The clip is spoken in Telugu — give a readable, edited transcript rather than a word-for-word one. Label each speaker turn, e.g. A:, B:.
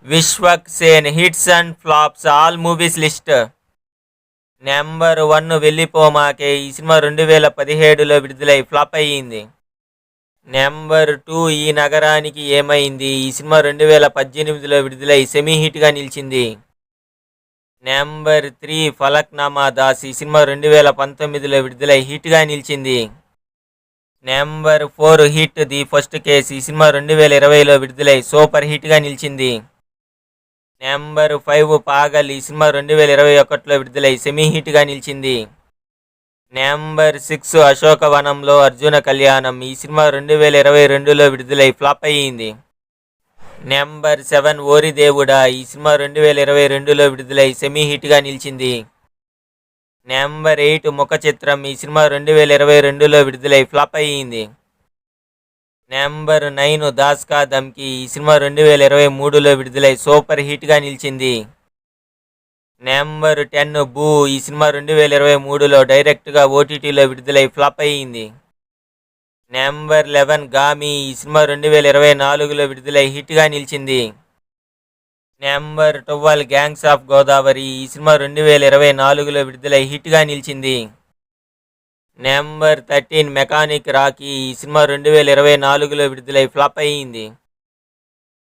A: Vishwak Sen hits and flops all movies list. Number 1 వెళ్ళిపోమాకే. ఈ సినిమా 2017లో విడుదలై ఫ్లాప్ అయ్యింది. నెంబర్ 2 ఈ నగరానికి ఏమైంది. ఈ సినిమా 2018లో విడుదలై సెమీ హిట్గా నిలిచింది. నెంబర్ 3 ఫలక్నామా దాస్. ఈ సినిమా 2019లో విడుదలై హిట్గా నిలిచింది. Number 4 hit the first case. ఈ సినిమా 2020లో విడుదలై సూపర్ హిట్గా నిలిచింది. నెంబర్ 5 పాగల్. ఈ సినిమా 2021లో విడుదలై సెమీ హిట్గా నిలిచింది. నెంబర్ 6 అశోకవనంలో అర్జున కళ్యాణం. ఈ సినిమా 2022లో విడుదలై ఫ్లాప్ అయ్యింది. నెంబర్ 7 ఓరి దేవుడా. ఈ సినిమా 2022లో విడుదలై సెమీ హిట్గా నిలిచింది. నెంబర్ 8 ముఖ చిత్రం. ఈ సినిమా 2022లో విడుదలై ఫ్లాప్ అయ్యింది. నెంబర్ 9 దాస్ కా ధమ్కీ. ఈ సినిమా 2023లో విడుదలై సూపర్ హిట్గా నిలిచింది. నెంబర్ 10 బూ. ఈ సినిమా 2023లో డైరెక్ట్గా ఓటీటీలో విడుదలై ఫ్లాప్ అయ్యింది. నెంబర్ 11 గామి. ఈ సినిమా 2024లో విడుదలై హిట్గా నిలిచింది. Number 12 gangs of Godavari. ఈ సినిమా 2024లో విడుదలై హిట్గా నిలిచింది. Number 13 mechanic Rocky. ఈ సినిమా 2024లో విడుదలై ఫ్లాప్ అయ్యింది.